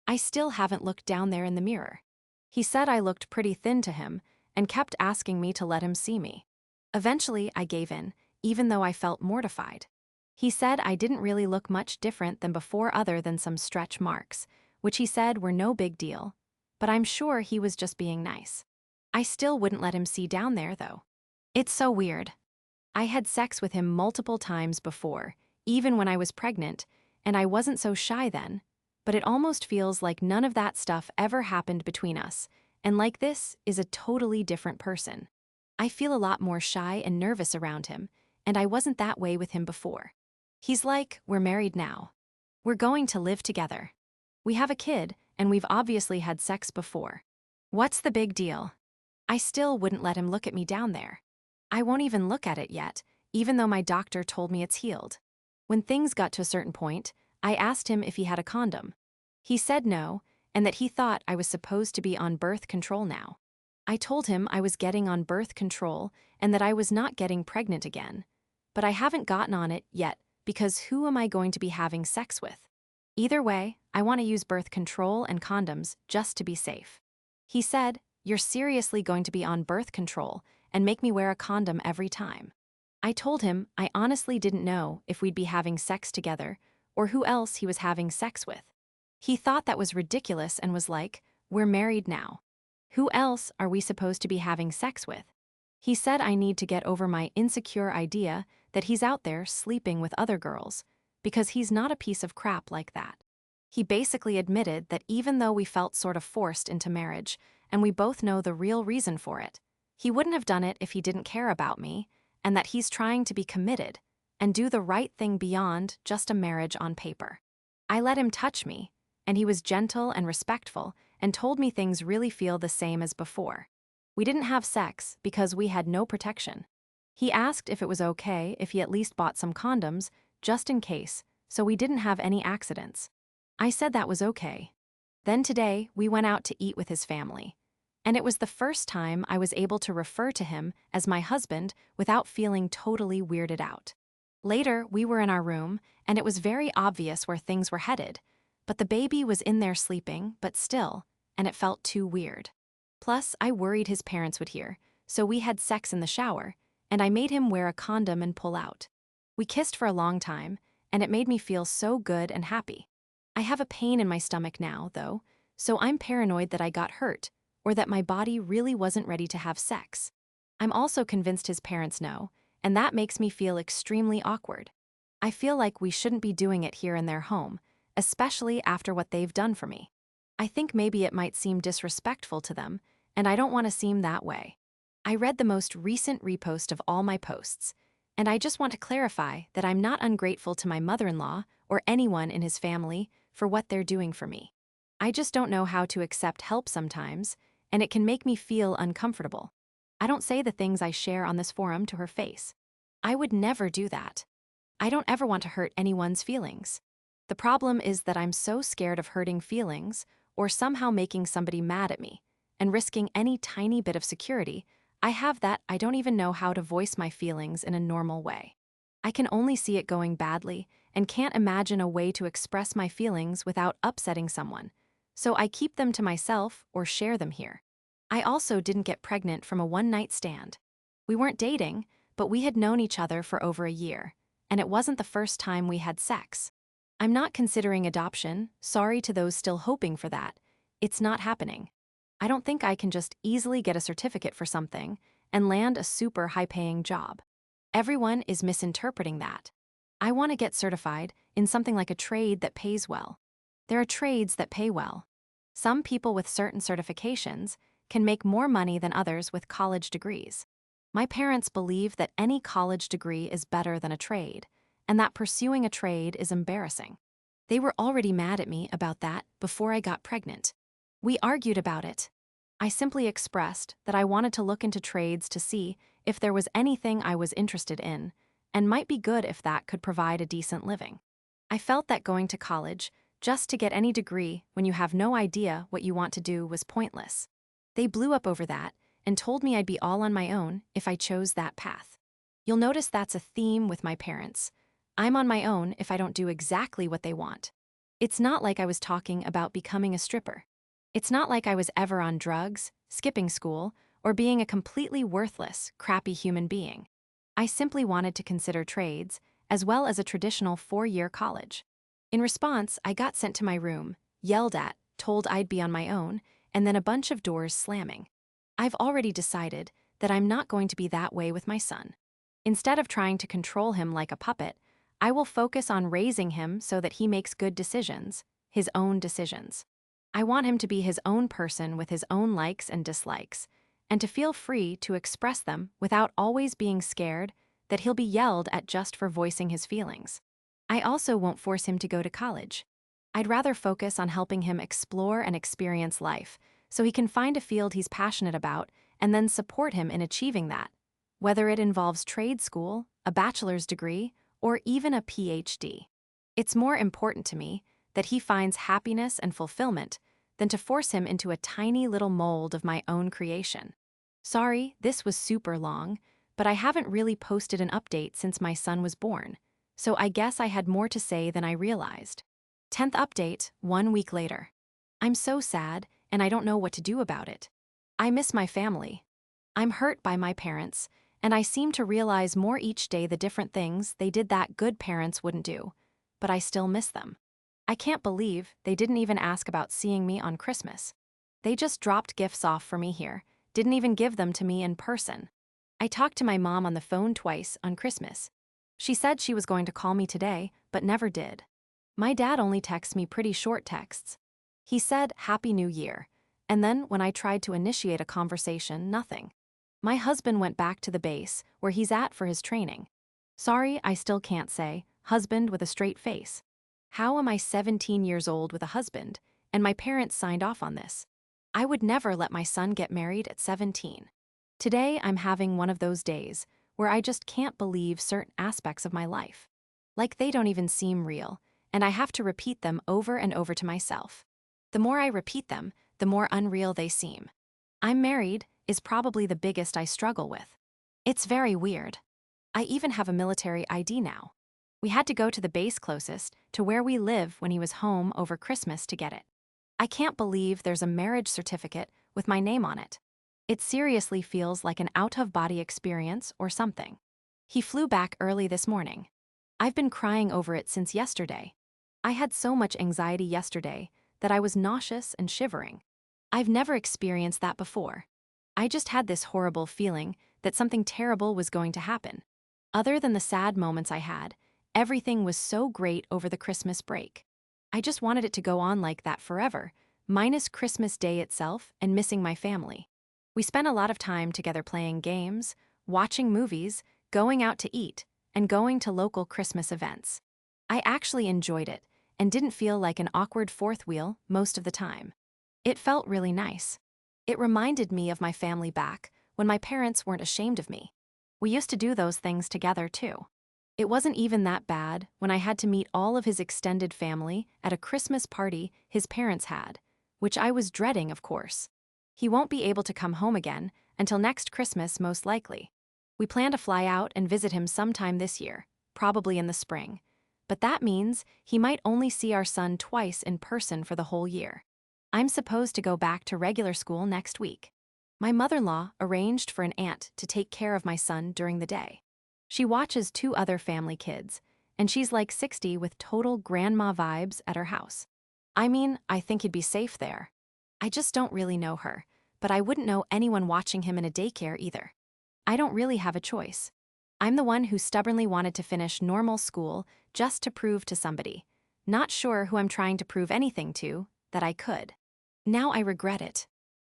I still haven't looked down there in the mirror. He said I looked pretty thin to him and kept asking me to let him see me. Eventually, I gave in, even though I felt mortified. He said I didn't really look much different than before other than some stretch marks, which he said were no big deal, but I'm sure he was just being nice. I still wouldn't let him see down there, though. It's so weird. I had sex with him multiple times before, even when I was pregnant, and I wasn't so shy then, but it almost feels like none of that stuff ever happened between us, and like this is a totally different person. I feel a lot more shy and nervous around him, and I wasn't that way with him before. He's like, we're married now. We're going to live together. We have a kid, and we've obviously had sex before. What's the big deal? I still wouldn't let him look at me down there. I won't even look at it yet, even though my doctor told me it's healed. When things got to a certain point, I asked him if he had a condom. He said no, and that he thought I was supposed to be on birth control now. I told him I was getting on birth control and that I was not getting pregnant again, but I haven't gotten on it yet because who am I going to be having sex with? Either way, I want to use birth control and condoms just to be safe. He said, "You're seriously going to be on birth control and make me wear a condom every time." I told him I honestly didn't know if we'd be having sex together or who else he was having sex with. He thought that was ridiculous and was like, "We're married now. Who else are we supposed to be having sex with?" He said I need to get over my insecure idea that he's out there sleeping with other girls, because he's not a piece of crap like that. He basically admitted that even though we felt sort of forced into marriage, and we both know the real reason for it, he wouldn't have done it if he didn't care about me, and that he's trying to be committed and do the right thing beyond just a marriage on paper. I let him touch me, and he was gentle and respectful and told me things really feel the same as before. We didn't have sex because we had no protection. He asked if it was okay if he at least bought some condoms, just in case, so we didn't have any accidents. I said that was okay. Then today, we went out to eat with his family. And it was the first time I was able to refer to him as my husband without feeling totally weirded out. Later, we were in our room, and it was very obvious where things were headed, but the baby was in there sleeping, but still, and it felt too weird. Plus, I worried his parents would hear, so we had sex in the shower, and I made him wear a condom and pull out. We kissed for a long time, and it made me feel so good and happy. I have a pain in my stomach now, though, so I'm paranoid that I got hurt, or that my body really wasn't ready to have sex. I'm also convinced his parents know, and that makes me feel extremely awkward. I feel like we shouldn't be doing it here in their home, especially after what they've done for me. I think maybe it might seem disrespectful to them, and I don't want to seem that way. I read the most recent repost of all my posts, and I just want to clarify that I'm not ungrateful to my mother-in-law or anyone in his family for what they're doing for me. I just don't know how to accept help sometimes, and it can make me feel uncomfortable. I don't say the things I share on this forum to her face. I would never do that. I don't ever want to hurt anyone's feelings. The problem is that I'm so scared of hurting feelings or somehow making somebody mad at me and risking any tiny bit of security I have that I don't even know how to voice my feelings in a normal way. I can only see it going badly and can't imagine a way to express my feelings without upsetting someone, so I keep them to myself or share them here. I also didn't get pregnant from a one-night stand. We weren't dating, but we had known each other for over a year, and it wasn't the first time we had sex. I'm not considering adoption, sorry to those still hoping for that. It's not happening. I don't think I can just easily get a certificate for something and land a super high-paying job. Everyone is misinterpreting that. I want to get certified in something like a trade that pays well. There are trades that pay well. Some people with certain certifications can make more money than others with college degrees. My parents believe that any college degree is better than a trade, and that pursuing a trade is embarrassing. They were already mad at me about that before I got pregnant. We argued about it. I simply expressed that I wanted to look into trades to see if there was anything I was interested in, and might be good if that could provide a decent living. I felt that going to college, just to get any degree when you have no idea what you want to do, was pointless. They blew up over that and told me I'd be all on my own if I chose that path. You'll notice that's a theme with my parents. I'm on my own if I don't do exactly what they want. It's not like I was talking about becoming a stripper. It's not like I was ever on drugs, skipping school, or being a completely worthless, crappy human being. I simply wanted to consider trades, as well as a traditional 4-year college. In response, I got sent to my room, yelled at, told I'd be on my own, and then a bunch of doors slamming. I've already decided that I'm not going to be that way with my son. Instead of trying to control him like a puppet, I will focus on raising him so that he makes good decisions, his own decisions. I want him to be his own person with his own likes and dislikes, and to feel free to express them without always being scared that he'll be yelled at just for voicing his feelings. I also won't force him to go to college. I'd rather focus on helping him explore and experience life so he can find a field he's passionate about and then support him in achieving that, whether it involves trade school, a bachelor's degree, or even a PhD. It's more important to me that he finds happiness and fulfillment than to force him into a tiny little mold of my own creation. Sorry, this was super long, but I haven't really posted an update since my son was born, so I guess I had more to say than I realized. 10th update, 1 week later. I'm so sad, and I don't know what to do about it. I miss my family. I'm hurt by my parents, and I seem to realize more each day the different things they did that good parents wouldn't do, but I still miss them. I can't believe they didn't even ask about seeing me on Christmas. They just dropped gifts off for me here, didn't even give them to me in person. I talked to my mom on the phone twice on Christmas. She said she was going to call me today, but never did. My dad only texts me pretty short texts. He said, "Happy New Year," and then when I tried to initiate a conversation, nothing. My husband went back to the base, where he's at for his training. Sorry, I still can't say, husband with a straight face. How am I 17 years old with a husband, and my parents signed off on this? I would never let my son get married at 17. Today, I'm having one of those days where I just can't believe certain aspects of my life. Like they don't even seem real, and I have to repeat them over and over to myself. The more I repeat them, the more unreal they seem. "I'm married" is probably the biggest I struggle with. It's very weird. I even have a military ID now. We had to go to the base closest to where we live when he was home over Christmas to get it. I can't believe there's a marriage certificate with my name on it. It seriously feels like an out-of-body experience or something. He flew back early this morning. I've been crying over it since yesterday. I had so much anxiety yesterday that I was nauseous and shivering. I've never experienced that before. I just had this horrible feeling that something terrible was going to happen. Other than the sad moments I had, everything was so great over the Christmas break. I just wanted it to go on like that forever, minus Christmas Day itself and missing my family. We spent a lot of time together playing games, watching movies, going out to eat, and going to local Christmas events. I actually enjoyed it and didn't feel like an awkward fourth wheel most of the time. It felt really nice. It reminded me of my family back when my parents weren't ashamed of me. We used to do those things together too. It wasn't even that bad when I had to meet all of his extended family at a Christmas party his parents had, which I was dreading, of course. He won't be able to come home again until next Christmas, most likely. We plan to fly out and visit him sometime this year, probably in the spring. But that means he might only see our son twice in person for the whole year. I'm supposed to go back to regular school next week. My mother-in-law arranged for an aunt to take care of my son during the day. She watches 2 other family kids, and she's like 60 with total grandma vibes at her house. I mean, I think he'd be safe there. I just don't really know her, but I wouldn't know anyone watching him in a daycare either. I don't really have a choice. I'm the one who stubbornly wanted to finish normal school just to prove to somebody, not sure who I'm trying to prove anything to, that I could. Now I regret it.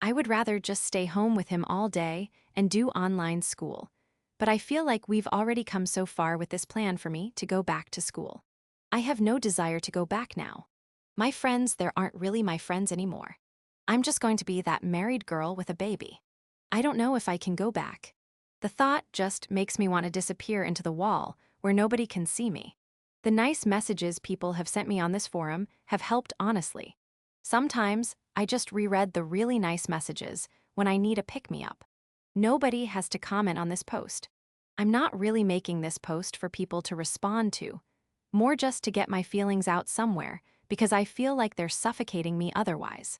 I would rather just stay home with him all day and do online school, but I feel like we've already come so far with this plan for me to go back to school. I have no desire to go back now. My friends there aren't really my friends anymore. I'm just going to be that married girl with a baby. I don't know if I can go back. The thought just makes me want to disappear into the wall where nobody can see me. The nice messages people have sent me on this forum have helped honestly. Sometimes I just reread the really nice messages when I need a pick-me-up. Nobody has to comment on this post. I'm not really making this post for people to respond to, more just to get my feelings out somewhere because I feel like they're suffocating me otherwise.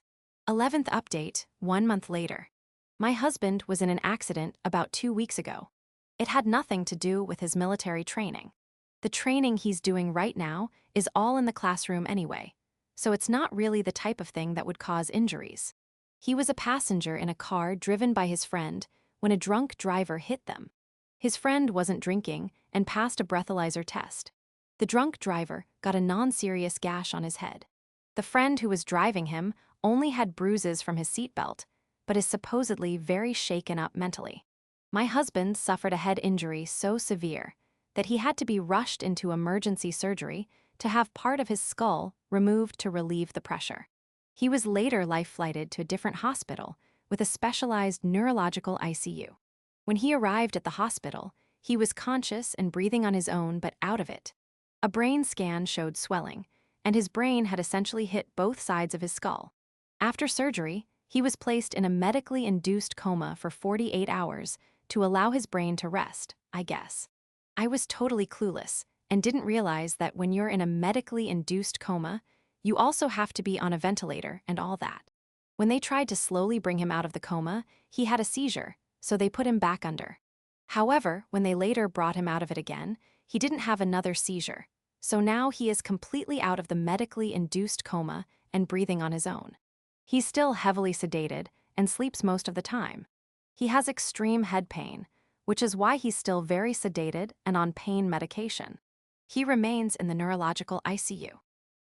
11th update, 1 month later. My husband was in an accident about 2 weeks ago. It had nothing to do with his military training. The training he's doing right now is all in the classroom anyway, so it's not really the type of thing that would cause injuries. He was a passenger in a car driven by his friend when a drunk driver hit them. His friend wasn't drinking and passed a breathalyzer test. The drunk driver got a non-serious gash on his head. The friend who was driving him only had bruises from his seatbelt, but is supposedly very shaken up mentally. My husband suffered a head injury so severe that he had to be rushed into emergency surgery to have part of his skull removed to relieve the pressure. He was later life-flighted to a different hospital with a specialized neurological ICU. When he arrived at the hospital, he was conscious and breathing on his own but out of it. A brain scan showed swelling, and his brain had essentially hit both sides of his skull. After surgery, he was placed in a medically induced coma for 48 hours to allow his brain to rest, I guess. I was totally clueless and didn't realize that when you're in a medically induced coma, you also have to be on a ventilator and all that. When they tried to slowly bring him out of the coma, he had a seizure, so they put him back under. However, when they later brought him out of it again, he didn't have another seizure, so now he is completely out of the medically induced coma and breathing on his own. He's still heavily sedated and sleeps most of the time. He has extreme head pain, which is why he's still very sedated and on pain medication. He remains in the neurological ICU.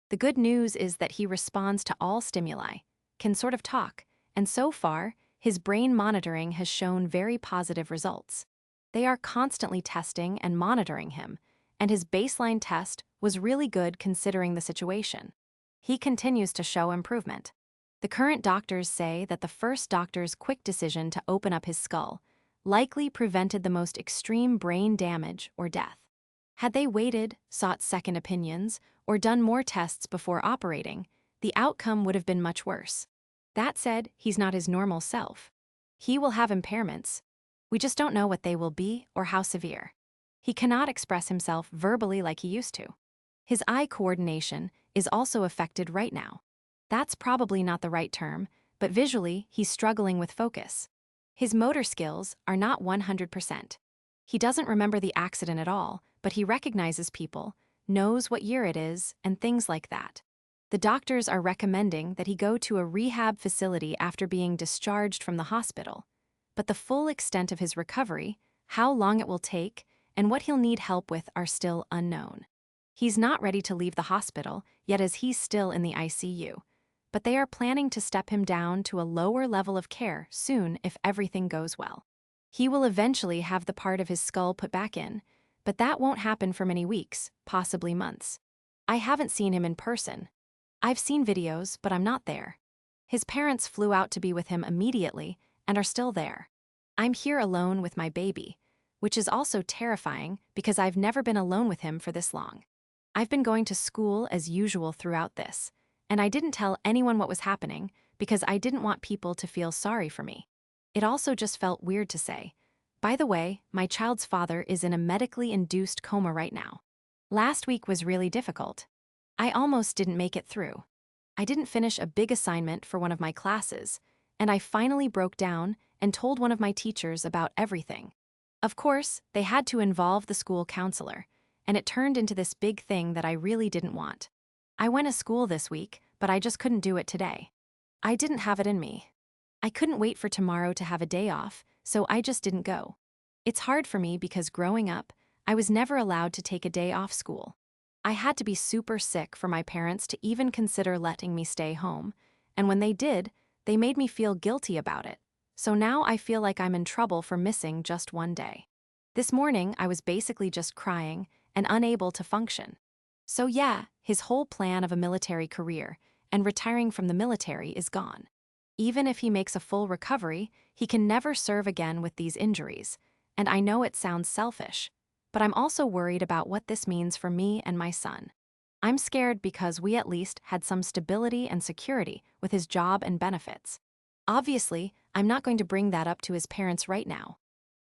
The good news is that he responds to all stimuli, can sort of talk, and so far, his brain monitoring has shown very positive results. They are constantly testing and monitoring him, and his baseline test was really good considering the situation. He continues to show improvement. The current doctors say that the first doctor's quick decision to open up his skull likely prevented the most extreme brain damage or death. Had they waited, sought second opinions, or done more tests before operating, the outcome would have been much worse. That said, he's not his normal self. He will have impairments. We just don't know what they will be or how severe. He cannot express himself verbally like he used to. His eye coordination is also affected right now. That's probably not the right term, but visually, he's struggling with focus. His motor skills are not 100%. He doesn't remember the accident at all, but he recognizes people, knows what year it is, and things like that. The doctors are recommending that he go to a rehab facility after being discharged from the hospital. But the full extent of his recovery, how long it will take, and what he'll need help with are still unknown. He's not ready to leave the hospital, yet as he's still in the ICU. But they are planning to step him down to a lower level of care soon if everything goes well. He will eventually have the part of his skull put back in, but that won't happen for many weeks, possibly months. I haven't seen him in person. I've seen videos, but I'm not there. His parents flew out to be with him immediately and are still there. I'm here alone with my baby, which is also terrifying because I've never been alone with him for this long. I've been going to school as usual throughout this, and I didn't tell anyone what was happening because I didn't want people to feel sorry for me. It also just felt weird to say, by the way, my child's father is in a medically induced coma right now. Last week was really difficult. I almost didn't make it through. I didn't finish a big assignment for one of my classes, and I finally broke down and told one of my teachers about everything. Of course, they had to involve the school counselor, and it turned into this big thing that I really didn't want. I went to school this week, but I just couldn't do it today. I didn't have it in me. I couldn't wait for tomorrow to have a day off, so I just didn't go. It's hard for me because growing up, I was never allowed to take a day off school. I had to be super sick for my parents to even consider letting me stay home, and when they did, they made me feel guilty about it. So now I feel like I'm in trouble for missing just one day. This morning, I was basically just crying and unable to function. So yeah, his whole plan of a military career and retiring from the military is gone. Even if he makes a full recovery, he can never serve again with these injuries, and I know it sounds selfish, but I'm also worried about what this means for me and my son. I'm scared because we at least had some stability and security with his job and benefits. Obviously, I'm not going to bring that up to his parents right now.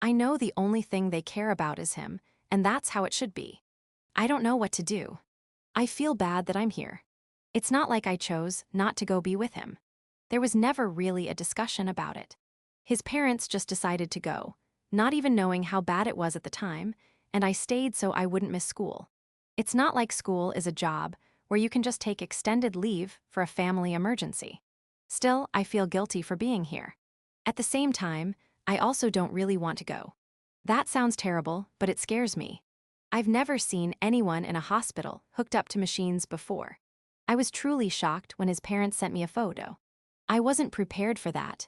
I know the only thing they care about is him, and that's how it should be. I don't know what to do. I feel bad that I'm here. It's not like I chose not to go be with him. There was never really a discussion about it. His parents just decided to go, not even knowing how bad it was at the time, and I stayed so I wouldn't miss school. It's not like school is a job where you can just take extended leave for a family emergency. Still, I feel guilty for being here. At the same time, I also don't really want to go. That sounds terrible, but it scares me. I've never seen anyone in a hospital hooked up to machines before. I was truly shocked when his parents sent me a photo. I wasn't prepared for that.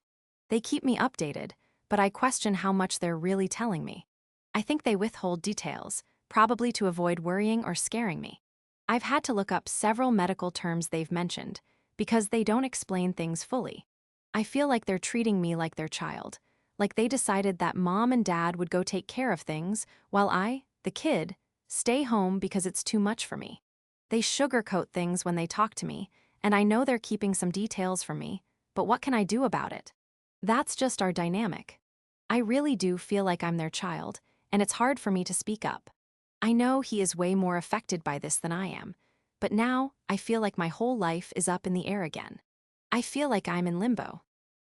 They keep me updated, but I question how much they're really telling me. I think they withhold details, probably to avoid worrying or scaring me. I've had to look up several medical terms they've mentioned, because they don't explain things fully. I feel like they're treating me like their child, like they decided that mom and dad would go take care of things, while I, the kid, stay home because it's too much for me. They sugarcoat things when they talk to me, and I know they're keeping some details from me, but what can I do about it? That's just our dynamic. I really do feel like I'm their child, and it's hard for me to speak up. I know he is way more affected by this than I am, but now I feel like my whole life is up in the air again. I feel like I'm in limbo.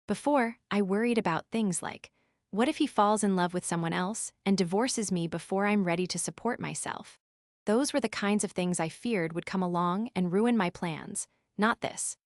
Before, I worried about things like, what if he falls in love with someone else and divorces me before I'm ready to support myself? Those were the kinds of things I feared would come along and ruin my plans, not this.